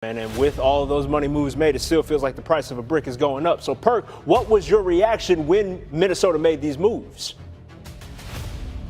And with all of those money moves made, it still feels like the price of a brick is going up. So, Perk, what was your reaction when Minnesota made these moves?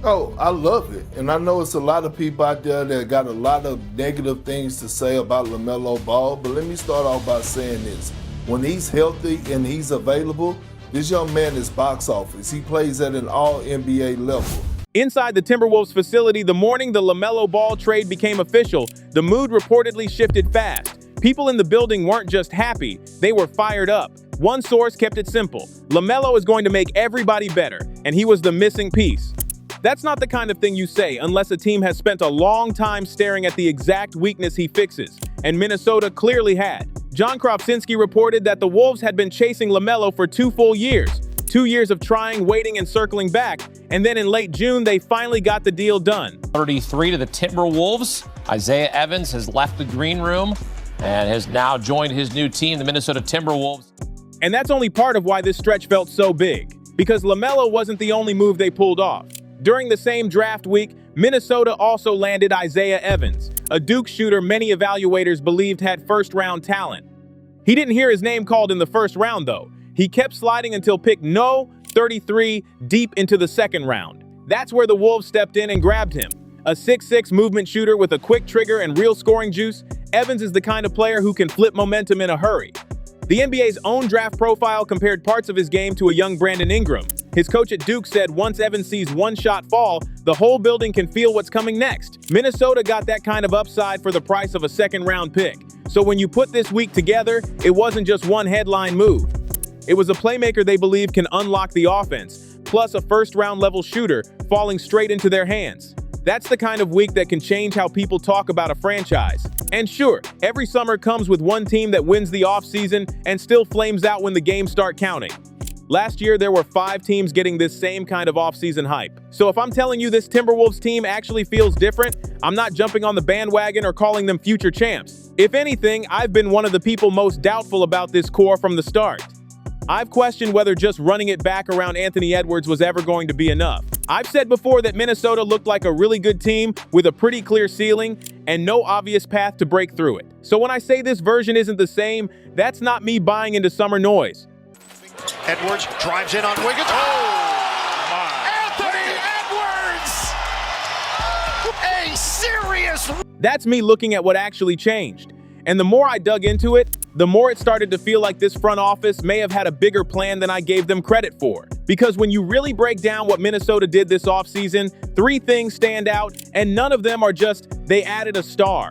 Oh, I love it. And I know it's a lot of people out there that got a lot of negative things to say about LaMelo Ball, but let me start off by saying this. When he's healthy and he's available, this young man is box office. He plays at an all-NBA level. Inside the Timberwolves facility, the morning the LaMelo Ball trade became official, the mood reportedly shifted fast. People in the building weren't just happy, they were fired up. One source kept it simple. LaMelo is going to make everybody better, and he was the missing piece. That's not the kind of thing you say unless a team has spent a long time staring at the exact weakness he fixes, and Minnesota clearly had. John Krawczynski reported that the Wolves had been chasing LaMelo for 2 full years. 2 years of trying, waiting, and circling back, and then in late June, they finally got the deal done. 33 to the Timberwolves. Isaiah Evans has left the green room and has now joined his new team, the Minnesota Timberwolves. And that's only part of why this stretch felt so big, because LaMelo wasn't the only move they pulled off. During the same draft week, Minnesota also landed Isaiah Evans, a Duke shooter many evaluators believed had first-round talent. He didn't hear his name called in the first round, though. He kept sliding until pick no. 33 deep into the second round. That's where the Wolves stepped in and grabbed him. A 6'6" movement shooter with a quick trigger and real scoring juice, Evans is the kind of player who can flip momentum in a hurry. The NBA's own draft profile compared parts of his game to a young Brandon Ingram. His coach at Duke said once Evans sees one shot fall, the whole building can feel what's coming next. Minnesota got that kind of upside for the price of a second-round pick. So when you put this week together, it wasn't just one headline move. It was a playmaker they believe can unlock the offense, plus a first-round level shooter falling straight into their hands. That's the kind of week that can change how people talk about a franchise. And sure, every summer comes with one team that wins the offseason and still flames out when the games start counting. Last year, there were 5 teams getting this same kind of offseason hype. So if I'm telling you this Timberwolves team actually feels different, I'm not jumping on the bandwagon or calling them future champs. If anything, I've been one of the people most doubtful about this core from the start. I've questioned whether just running it back around Anthony Edwards was ever going to be enough. I've said before that Minnesota looked like a really good team with a pretty clear ceiling and no obvious path to break through it. So when I say this version isn't the same, that's not me buying into summer noise. Edwards drives in on Wiggins. Oh, my. Anthony Edwards! A serious... That's me looking at what actually changed. And the more I dug into it, the more it started to feel like this front office may have had a bigger plan than I gave them credit for. Because when you really break down what Minnesota did this offseason, 3 things stand out, and none of them are just, they added a star.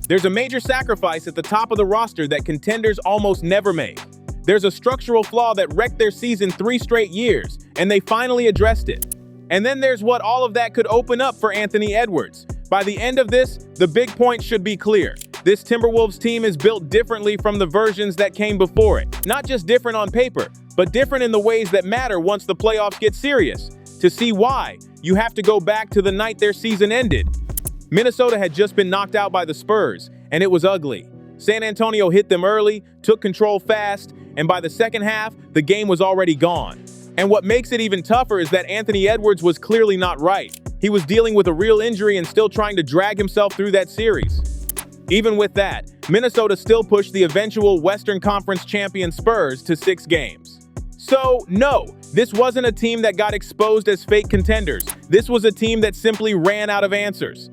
There's a major sacrifice at the top of the roster that contenders almost never make. There's a structural flaw that wrecked their season 3 straight years, and they finally addressed it. And then there's what all of that could open up for Anthony Edwards. By the end of this, the big point should be clear. This Timberwolves team is built differently from the versions that came before it. Not just different on paper, but different in the ways that matter once the playoffs get serious. To see why, you have to go back to the night their season ended. Minnesota had just been knocked out by the Spurs, and it was ugly. San Antonio hit them early, took control fast, and by the second half, the game was already gone. And what makes it even tougher is that Anthony Edwards was clearly not right. He was dealing with a real injury and still trying to drag himself through that series. Even with that, Minnesota still pushed the eventual Western Conference champion Spurs to 6 games. So, no, this wasn't a team that got exposed as fake contenders. This was a team that simply ran out of answers.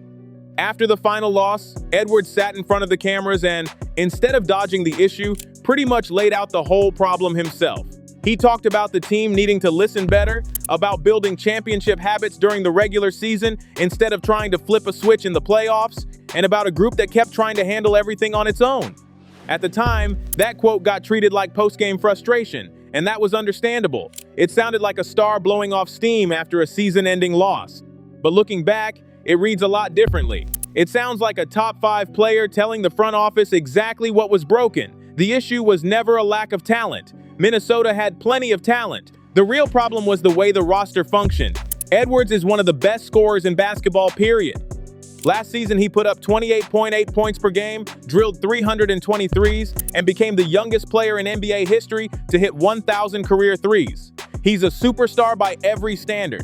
After the final loss, Edwards sat in front of the cameras and, instead of dodging the issue, pretty much laid out the whole problem himself. He talked about the team needing to listen better, about building championship habits during the regular season instead of trying to flip a switch in the playoffs, and about a group that kept trying to handle everything on its own. At the time, that quote got treated like post-game frustration, and that was understandable. It sounded like a star blowing off steam after a season-ending loss. But looking back, it reads a lot differently. It sounds like a top 5 player telling the front office exactly what was broken. The issue was never a lack of talent. Minnesota had plenty of talent. The real problem was the way the roster functioned. Edwards is one of the best scorers in basketball, period. Last season, he put up 28.8 points per game, drilled 320 threes, and became the youngest player in NBA history to hit 1,000 career threes. He's a superstar by every standard.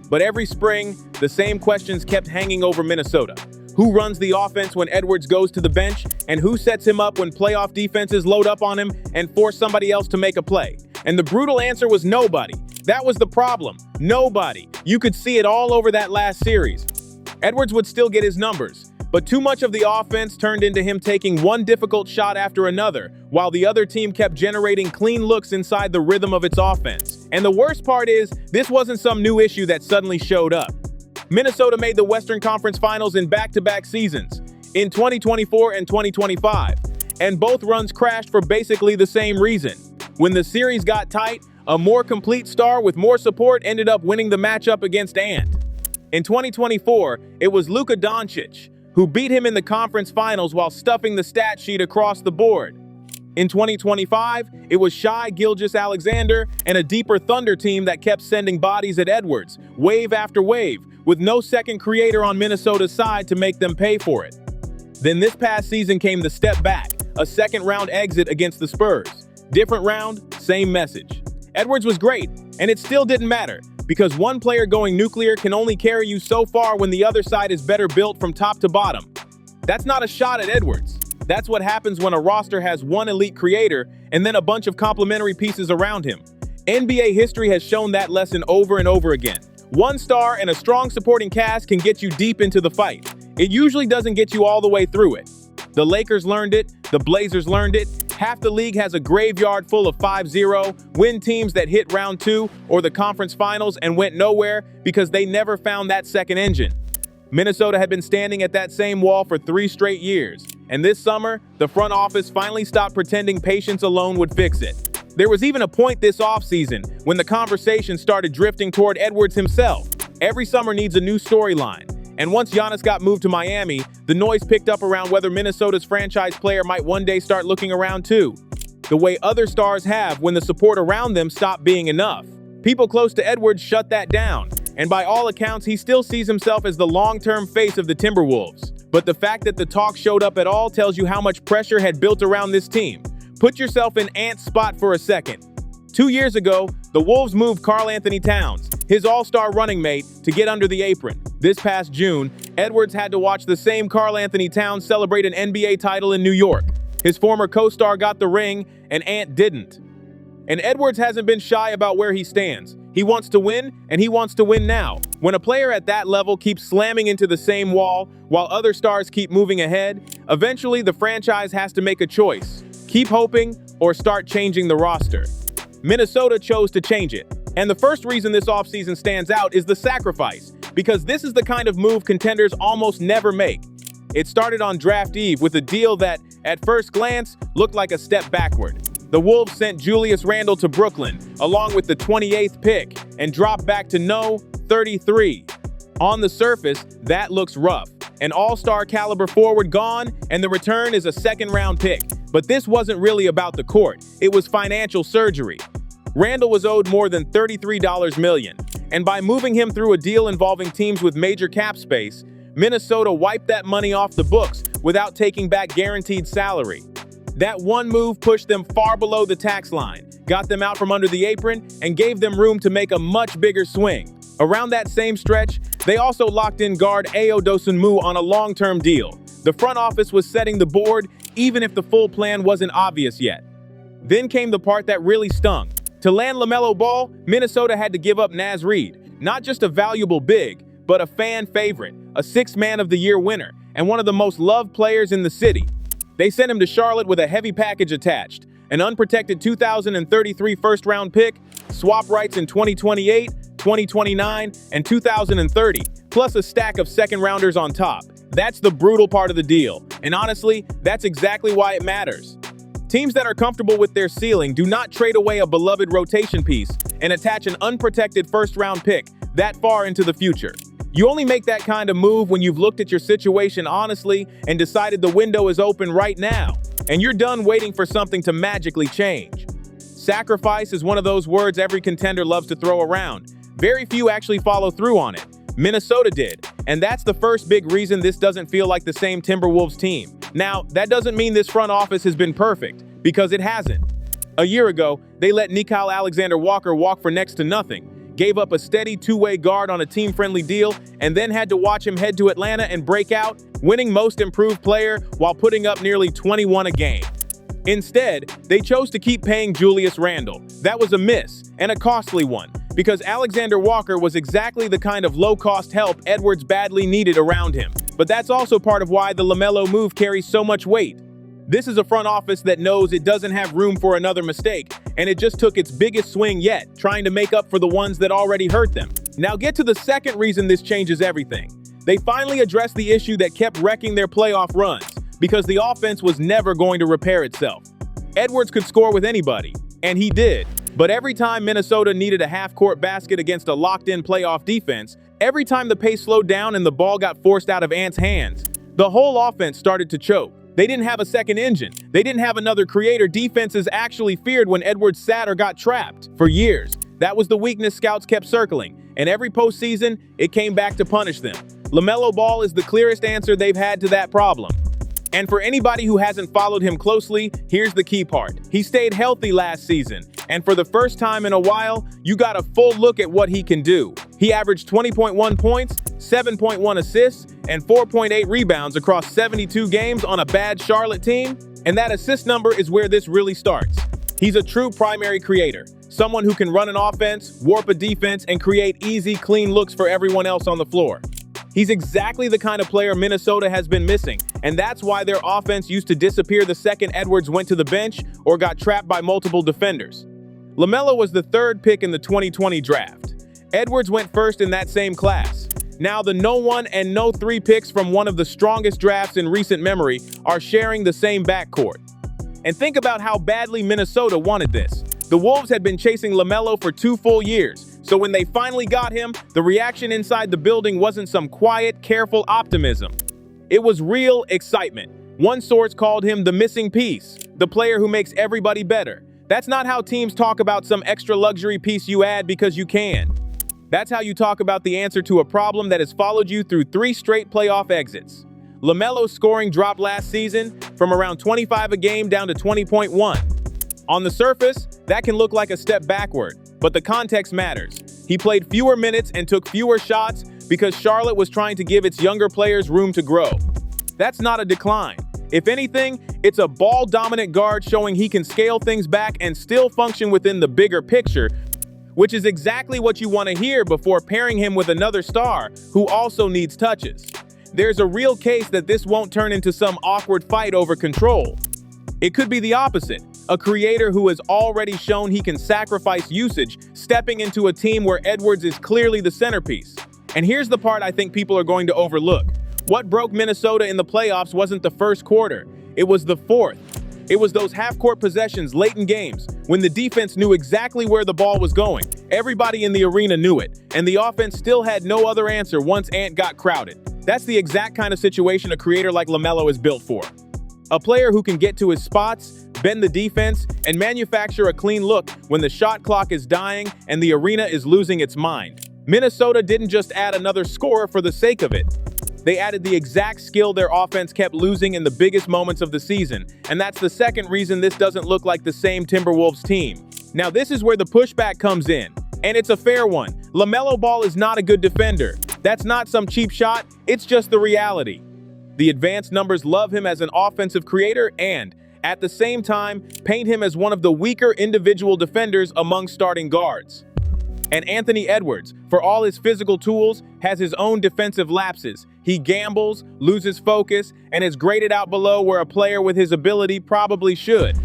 But every spring, the same questions kept hanging over Minnesota. Who runs the offense when Edwards goes to the bench? And who sets him up when playoff defenses load up on him and force somebody else to make a play? And the brutal answer was nobody. That was the problem. Nobody. You could see it all over that last series. Edwards would still get his numbers, but too much of the offense turned into him taking one difficult shot after another, while the other team kept generating clean looks inside the rhythm of its offense. And the worst part is, this wasn't some new issue that suddenly showed up. Minnesota made the Western Conference Finals in back-to-back seasons, in 2024 and 2025, and both runs crashed for basically the same reason. When the series got tight, a more complete star with more support ended up winning the matchup against Ant. In 2024, it was Luka Doncic, who beat him in the conference finals while stuffing the stat sheet across the board. In 2025, it was Shai Gilgeous-Alexander and a deeper Thunder team that kept sending bodies at Edwards, wave after wave, with no second creator on Minnesota's side to make them pay for it. Then this past season came the step back, a second-round exit against the Spurs. Different round, same message. Edwards was great, and it still didn't matter, because one player going nuclear can only carry you so far when the other side is better built from top to bottom. That's not a shot at Edwards. That's what happens when a roster has one elite creator and then a bunch of complementary pieces around him. NBA history has shown that lesson over and over again. One star and a strong supporting cast can get you deep into the fight. It usually doesn't get you all the way through it. The Lakers learned it, the Blazers learned it. Half the league has a graveyard full of 5-0 win teams that hit round 2 or the conference finals and went nowhere because they never found that second engine. Minnesota had been standing at that same wall for 3 straight years, and this summer, the front office finally stopped pretending patience alone would fix it. There was even a point this offseason when the conversation started drifting toward Edwards himself. Every summer needs a new storyline. And once Giannis got moved to Miami, the noise picked up around whether Minnesota's franchise player might one day start looking around too. The way other stars have when the support around them stopped being enough. People close to Edwards shut that down, and by all accounts, he still sees himself as the long-term face of the Timberwolves. But the fact that the talk showed up at all tells you how much pressure had built around this team. Put yourself in Ant's spot for a second. 2 years ago, the Wolves moved Karl-Anthony Towns, his all-star running mate, to get under the apron. This past June, Edwards had to watch the same Karl-Anthony Towns celebrate an NBA title in New York. His former co-star got the ring, and Ant didn't. And Edwards hasn't been shy about where he stands. He wants to win, and he wants to win now. When a player at that level keeps slamming into the same wall, while other stars keep moving ahead, eventually the franchise has to make a choice. Keep hoping, or start changing the roster. Minnesota chose to change it. And the first reason this offseason stands out is the sacrifice, because this is the kind of move contenders almost never make. It started on draft eve with a deal that, at first glance, looked like a step backward. The Wolves sent Julius Randle to Brooklyn, along with the 28th pick, and dropped back to no 33. On the surface, that looks rough. An all-star caliber forward gone, and the return is a second-round pick. But this wasn't really about the court. It was financial surgery. Randle was owed more than $33 million, and by moving him through a deal involving teams with major cap space, Minnesota wiped that money off the books without taking back guaranteed salary. That one move pushed them far below the tax line, got them out from under the apron, and gave them room to make a much bigger swing. Around that same stretch, they also locked in guard Ayo Dosunmu on a long-term deal. The front office was setting the board, even if the full plan wasn't obvious yet. Then came the part that really stung. To land LaMelo Ball, Minnesota had to give up Naz Reid, not just a valuable big, but a fan favorite, a Sixth Man of the Year winner, and one of the most loved players in the city. They sent him to Charlotte with a heavy package attached, an unprotected 2033 first-round pick, swap rights in 2028, 2029, and 2030, plus a stack of second-rounders on top. That's the brutal part of the deal, and honestly, that's exactly why it matters. Teams that are comfortable with their ceiling do not trade away a beloved rotation piece and attach an unprotected first-round pick that far into the future. You only make that kind of move when you've looked at your situation honestly and decided the window is open right now, and you're done waiting for something to magically change. Sacrifice is one of those words every contender loves to throw around. Very few actually follow through on it. Minnesota did, and that's the first big reason this doesn't feel like the same Timberwolves team. Now, that doesn't mean this front office has been perfect, because it hasn't. A year ago, they let Nickeil Alexander-Walker walk for next to nothing, gave up a steady two-way guard on a team-friendly deal, and then had to watch him head to Atlanta and break out winning Most Improved Player while putting up nearly 21 a game. Instead, they chose to keep paying Julius Randle. That was a miss, and a costly one, because Alexander Walker was exactly the kind of low-cost help Edwards badly needed around him. But that's also part of why the LaMelo move carries so much weight. This is a front office that knows it doesn't have room for another mistake, and it just took its biggest swing yet, trying to make up for the ones that already hurt them. Now get to the second reason this changes everything. They finally addressed the issue that kept wrecking their playoff runs, because the offense was never going to repair itself. Edwards could score with anybody, and he did. But every time Minnesota needed a half-court basket against a locked-in playoff defense, every time the pace slowed down and the ball got forced out of Ant's hands, the whole offense started to choke. They didn't have a second engine. They didn't have another creator defenses actually feared when Edwards sat or got trapped. For years, that was the weakness scouts kept circling, and every postseason, it came back to punish them. LaMelo Ball is the clearest answer they've had to that problem. And for anybody who hasn't followed him closely, here's the key part. He stayed healthy last season, and for the first time in a while, you got a full look at what he can do. He averaged 20.1 points, 7.1 assists, and 4.8 rebounds across 72 games on a bad Charlotte team, and that assist number is where this really starts. He's a true primary creator, someone who can run an offense, warp a defense, and create easy, clean looks for everyone else on the floor. He's exactly the kind of player Minnesota has been missing, and that's why their offense used to disappear the second Edwards went to the bench or got trapped by multiple defenders. LaMelo was the third pick in the 2020 draft. Edwards went first in that same class. Now the no 1 and no 3 picks from one of the strongest drafts in recent memory are sharing the same backcourt. And think about how badly Minnesota wanted this. The Wolves had been chasing LaMelo for 2 full years, so when they finally got him, the reaction inside the building wasn't some quiet, careful optimism. It was real excitement. One source called him the missing piece, the player who makes everybody better. That's not how teams talk about some extra luxury piece you add because you can. That's how you talk about the answer to a problem that has followed you through 3 straight playoff exits. LaMelo's scoring dropped last season from around 25 a game down to 20.1. On the surface, that can look like a step backward, but the context matters. He played fewer minutes and took fewer shots because Charlotte was trying to give its younger players room to grow. That's not a decline. If anything, it's a ball-dominant guard showing he can scale things back and still function within the bigger picture, which is exactly what you want to hear before pairing him with another star who also needs touches. There's a real case that this won't turn into some awkward fight over control. It could be the opposite, a creator who has already shown he can sacrifice usage, stepping into a team where Edwards is clearly the centerpiece. And here's the part I think people are going to overlook. What broke Minnesota in the playoffs wasn't the first quarter, it was the fourth. It was those half-court possessions late in games, when the defense knew exactly where the ball was going. Everybody in the arena knew it, and the offense still had no other answer once Ant got crowded. That's the exact kind of situation a creator like LaMelo is built for. A player who can get to his spots, bend the defense, and manufacture a clean look when the shot clock is dying and the arena is losing its mind. Minnesota didn't just add another scorer for the sake of it. They added the exact skill their offense kept losing in the biggest moments of the season, and that's the second reason this doesn't look like the same Timberwolves team. Now this is where the pushback comes in, and it's a fair one. LaMelo Ball is not a good defender. That's not some cheap shot, it's just the reality. The advanced numbers love him as an offensive creator and, at the same time, paint him as one of the weaker individual defenders among starting guards. And Anthony Edwards, for all his physical tools, has his own defensive lapses. He gambles, loses focus, and is graded out below where a player with his ability probably should.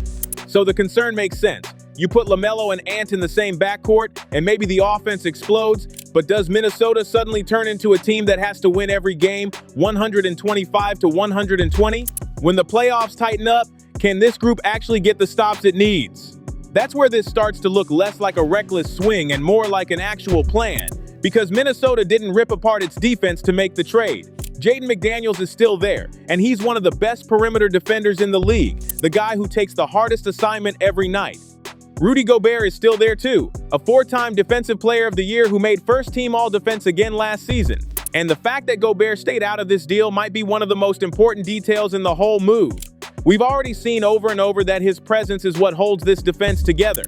So the concern makes sense. You put LaMelo and Ant in the same backcourt, and maybe the offense explodes, but does Minnesota suddenly turn into a team that has to win every game 125 to 120? When the playoffs tighten up, can this group actually get the stops it needs? That's where this starts to look less like a reckless swing and more like an actual plan, because Minnesota didn't rip apart its defense to make the trade. Jaden McDaniels is still there, and he's one of the best perimeter defenders in the league, the guy who takes the hardest assignment every night. Rudy Gobert is still there too, a 4-time Defensive Player of the Year who made first-team All-Defense again last season. And the fact that Gobert stayed out of this deal might be one of the most important details in the whole move. We've already seen over and over that his presence is what holds this defense together.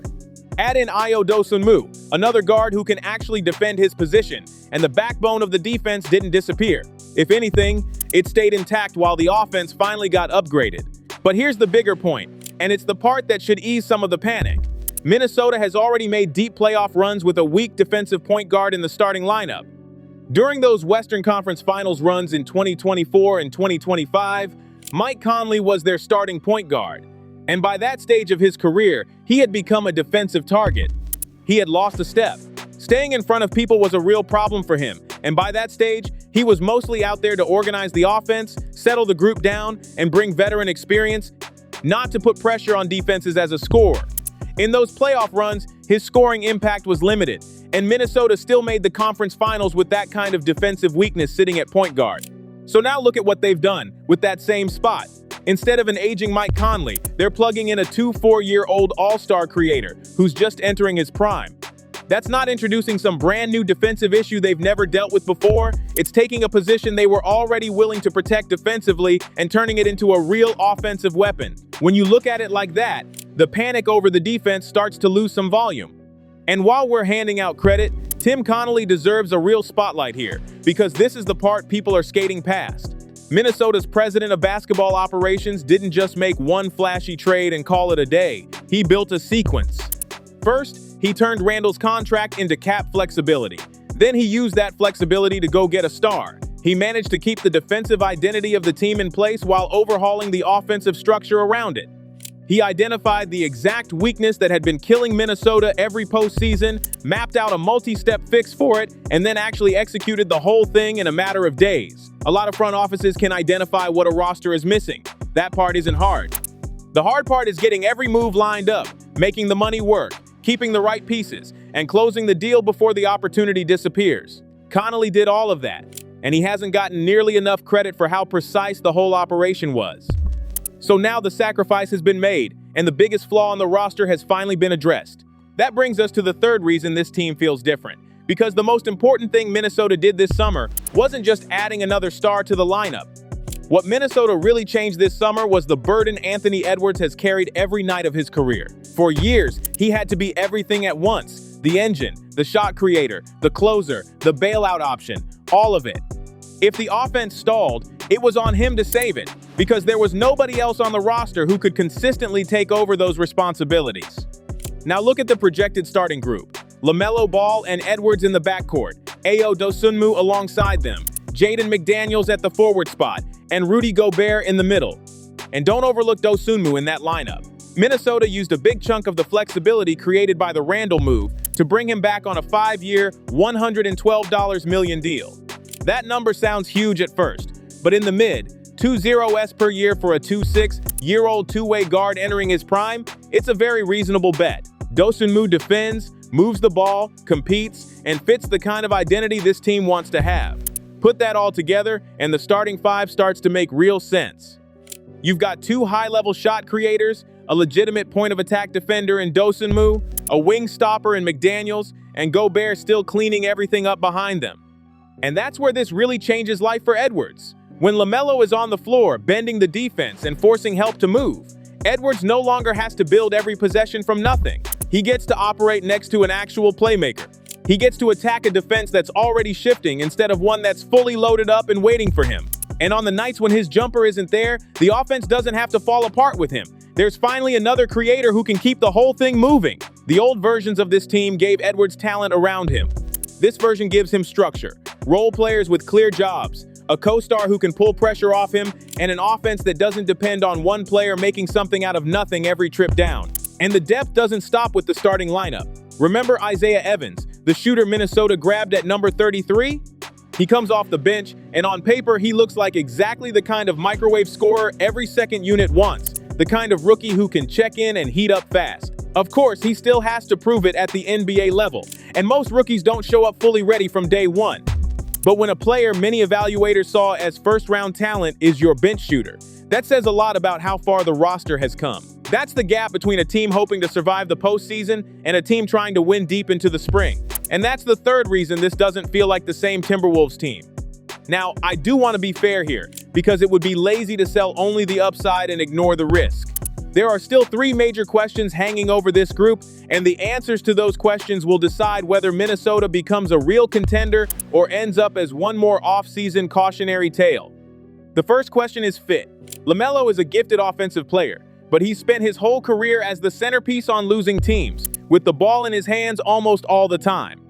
Add in Ayo Dosunmu, another guard who can actually defend his position, and the backbone of the defense didn't disappear. If anything, It stayed intact while the offense finally got upgraded. But here's the bigger point, and it's the part that should ease some of the panic. Minnesota has already made deep playoff runs with a weak defensive point guard in the starting lineup. During those Western Conference Finals runs in 2024 and 2025, Mike Conley was their starting point guard. And by that stage of his career, he had become a defensive target. He had lost a step. Staying in front of people was a real problem for him, and by that stage, he was mostly out there to organize the offense, settle the group down, and bring veteran experience, not to put pressure on defenses as a scorer. In those playoff runs, his scoring impact was limited, and Minnesota still made the conference finals with that kind of defensive weakness sitting at point guard. So now look at what they've done with that same spot. Instead of an aging Mike Conley, they're plugging in a 4-year-old all-star creator who's just entering his prime. That's not introducing some brand new defensive issue they've never dealt with before. It's taking a position they were already willing to protect defensively and turning it into a real offensive weapon. When you look at it like that, the panic over the defense starts to lose some volume. And while we're handing out credit, Tim Connolly deserves a real spotlight here, because this is the part people are skating past. Minnesota's president of basketball operations didn't just make one flashy trade and call it a day. He built a sequence. First, he turned Randle's contract into cap flexibility. Then he used that flexibility to go get a star. He managed to keep the defensive identity of the team in place while overhauling the offensive structure around it. He identified the exact weakness that had been killing Minnesota every postseason, mapped out a multi-step fix for it, and then actually executed the whole thing in a matter of days. A lot of front offices can identify what a roster is missing. That part isn't hard. The hard part is getting every move lined up, making the money work, keeping the right pieces, and closing the deal before the opportunity disappears. Connolly did all of that, and he hasn't gotten nearly enough credit for how precise the whole operation was. So now the sacrifice has been made, and the biggest flaw on the roster has finally been addressed. That brings us to the third reason this team feels different. Because the most important thing Minnesota did this summer wasn't just adding another star to the lineup. What Minnesota really changed this summer was the burden Anthony Edwards has carried every night of his career. For years, he had to be everything at once. The engine, the shot creator, the closer, the bailout option, all of it. If the offense stalled, it was on him to save it, because there was nobody else on the roster who could consistently take over those responsibilities. Now look at the projected starting group. LaMelo Ball and Edwards in the backcourt, Ayo Dosunmu alongside them, Jaden McDaniels at the forward spot, and Rudy Gobert in the middle. And don't overlook Dosunmu in that lineup. Minnesota used a big chunk of the flexibility created by the Randle move to bring him back on a 5-year, $112 million deal. That number sounds huge at first, but in the mid, 2-0s per year for a 26-year-old two-way guard entering his prime, it's a very reasonable bet. Dosunmu defends, moves the ball, competes, and fits the kind of identity this team wants to have. Put that all together, and the starting five starts to make real sense. You've got two high-level shot creators, a legitimate point-of-attack defender in Dosunmu, a wing stopper in McDaniels, and Gobert still cleaning everything up behind them. And that's where this really changes life for Edwards. When LaMelo is on the floor, bending the defense and forcing help to move, Edwards no longer has to build every possession from nothing. He gets to operate next to an actual playmaker. He gets to attack a defense that's already shifting instead of one that's fully loaded up and waiting for him. And on the nights when his jumper isn't there, the offense doesn't have to fall apart with him. There's finally another creator who can keep the whole thing moving. The old versions of this team gave Edwards talent around him. This version gives him structure, role players with clear jobs, a co-star who can pull pressure off him, and an offense that doesn't depend on one player making something out of nothing every trip down. And the depth doesn't stop with the starting lineup. Remember Isaiah Evans, the shooter Minnesota grabbed at number 33? He comes off the bench, and on paper he looks like exactly the kind of microwave scorer every second unit wants, the kind of rookie who can check in and heat up fast. Of course, he still has to prove it at the NBA level, and most rookies don't show up fully ready from day one. But when a player many evaluators saw as first-round talent is your bench shooter, that says a lot about how far the roster has come. That's the gap between a team hoping to survive the postseason and a team trying to win deep into the spring. And that's the third reason this doesn't feel like the same Timberwolves team. Now, I do want to be fair here, because it would be lazy to sell only the upside and ignore the risk. There are still three major questions hanging over this group, and the answers to those questions will decide whether Minnesota becomes a real contender or ends up as one more offseason cautionary tale. The first question is fit. LaMelo is a gifted offensive player, but he's spent his whole career as the centerpiece on losing teams, with the ball in his hands almost all the time.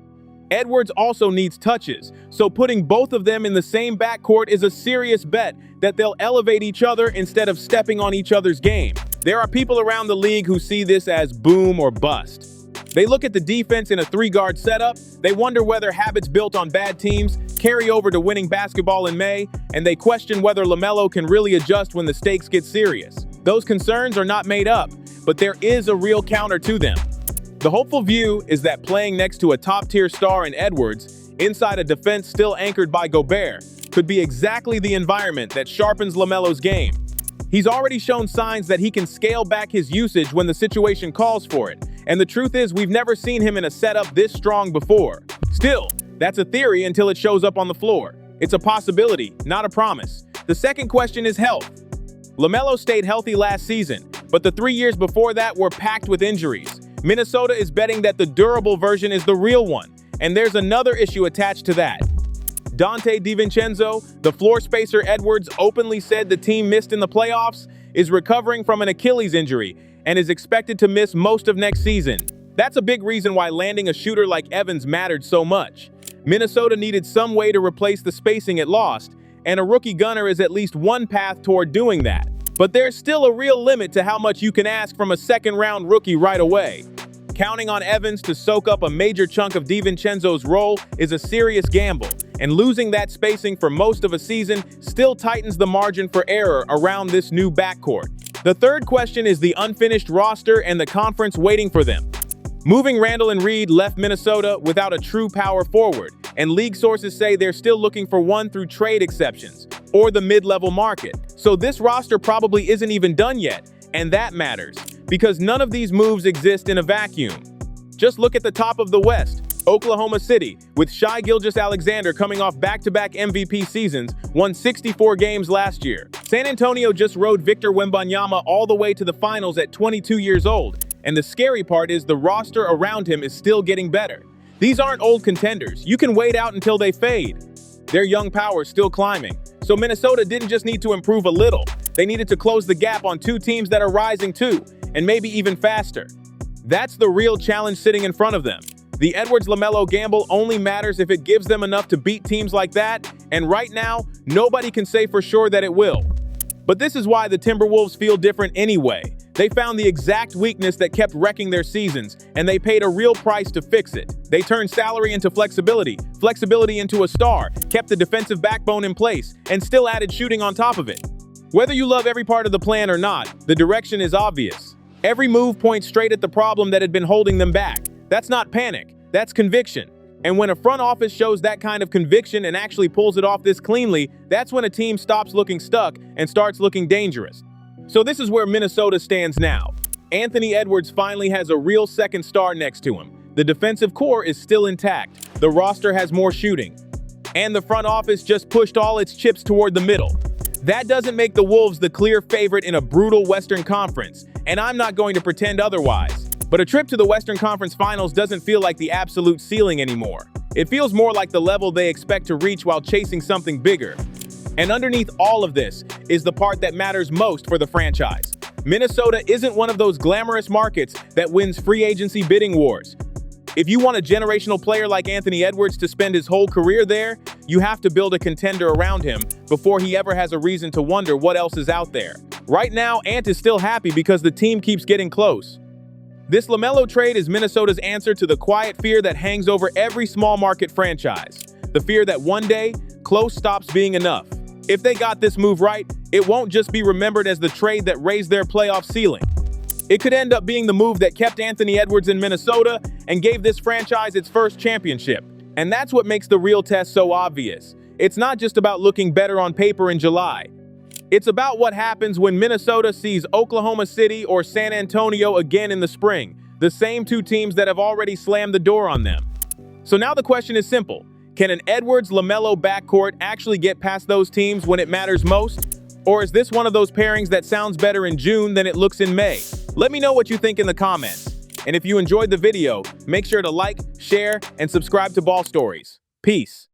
Edwards also needs touches, so putting both of them in the same backcourt is a serious bet that they'll elevate each other instead of stepping on each other's game. There are people around the league who see this as boom or bust. They look at the defense in a three-guard setup, they wonder whether habits built on bad teams carry over to winning basketball in May, and they question whether LaMelo can really adjust when the stakes get serious. Those concerns are not made up, but there is a real counter to them. The hopeful view is that playing next to a top-tier star in Edwards, inside a defense still anchored by Gobert, could be exactly the environment that sharpens LaMelo's game. He's already shown signs that he can scale back his usage when the situation calls for it, and the truth is we've never seen him in a setup this strong before. Still, that's a theory until it shows up on the floor. It's a possibility, not a promise. The second question is health. LaMelo stayed healthy last season, but the 3 years before that were packed with injuries. Minnesota is betting that the durable version is the real one, and there's another issue attached to that. Dante DiVincenzo, the floor spacer Edwards openly said the team missed in the playoffs, is recovering from an Achilles injury and is expected to miss most of next season. That's a big reason why landing a shooter like Evans mattered so much. Minnesota needed some way to replace the spacing it lost, and a rookie gunner is at least one path toward doing that. But there's still a real limit to how much you can ask from a second-round rookie right away. Counting on Evans to soak up a major chunk of DiVincenzo's role is a serious gamble, and losing that spacing for most of a season still tightens the margin for error around this new backcourt. The third question is the unfinished roster and the conference waiting for them. Moving Randle and Reed left Minnesota without a true power forward, and league sources say they're still looking for one through trade exceptions, or the mid-level market. So this roster probably isn't even done yet, and that matters, because none of these moves exist in a vacuum. Just look at the top of the West. Oklahoma City, with Shai Gilgeous-Alexander coming off back-to-back MVP seasons, won 64 games last year. San Antonio just rode Victor Wembanyama all the way to the finals at 22 years old, and the scary part is the roster around him is still getting better. These aren't old contenders. You can wait out until they fade. Their young power is still climbing. So Minnesota didn't just need to improve a little. They needed to close the gap on two teams that are rising too, and maybe even faster. That's the real challenge sitting in front of them. The Edwards-LaMelo gamble only matters if it gives them enough to beat teams like that, and right now, nobody can say for sure that it will. But this is why the Timberwolves feel different anyway. They found the exact weakness that kept wrecking their seasons, and they paid a real price to fix it. They turned salary into flexibility, flexibility into a star, kept the defensive backbone in place, and still added shooting on top of it. Whether you love every part of the plan or not, the direction is obvious. Every move points straight at the problem that had been holding them back. That's not panic, that's conviction. And when a front office shows that kind of conviction and actually pulls it off this cleanly, that's when a team stops looking stuck and starts looking dangerous. So this is where Minnesota stands now. Anthony Edwards finally has a real second star next to him. The defensive core is still intact. The roster has more shooting. And the front office just pushed all its chips toward the middle. That doesn't make the Wolves the clear favorite in a brutal Western Conference, and I'm not going to pretend otherwise. But a trip to the Western Conference Finals doesn't feel like the absolute ceiling anymore. It feels more like the level they expect to reach while chasing something bigger. And underneath all of this is the part that matters most for the franchise. Minnesota isn't one of those glamorous markets that wins free agency bidding wars. If you want a generational player like Anthony Edwards to spend his whole career there, you have to build a contender around him before he ever has a reason to wonder what else is out there. Right now, Ant is still happy because the team keeps getting close. This LaMelo trade is Minnesota's answer to the quiet fear that hangs over every small market franchise. The fear that one day, close stops being enough. If they got this move right, it won't just be remembered as the trade that raised their playoff ceiling. It could end up being the move that kept Anthony Edwards in Minnesota and gave this franchise its first championship. And that's what makes the real test so obvious. It's not just about looking better on paper in July. It's about what happens when Minnesota sees Oklahoma City or San Antonio again in the spring, the same two teams that have already slammed the door on them. So now the question is simple. Can an Edwards-LaMelo backcourt actually get past those teams when it matters most? Or is this one of those pairings that sounds better in June than it looks in May? Let me know what you think in the comments. And if you enjoyed the video, make sure to like, share, and subscribe to Ball Stories. Peace.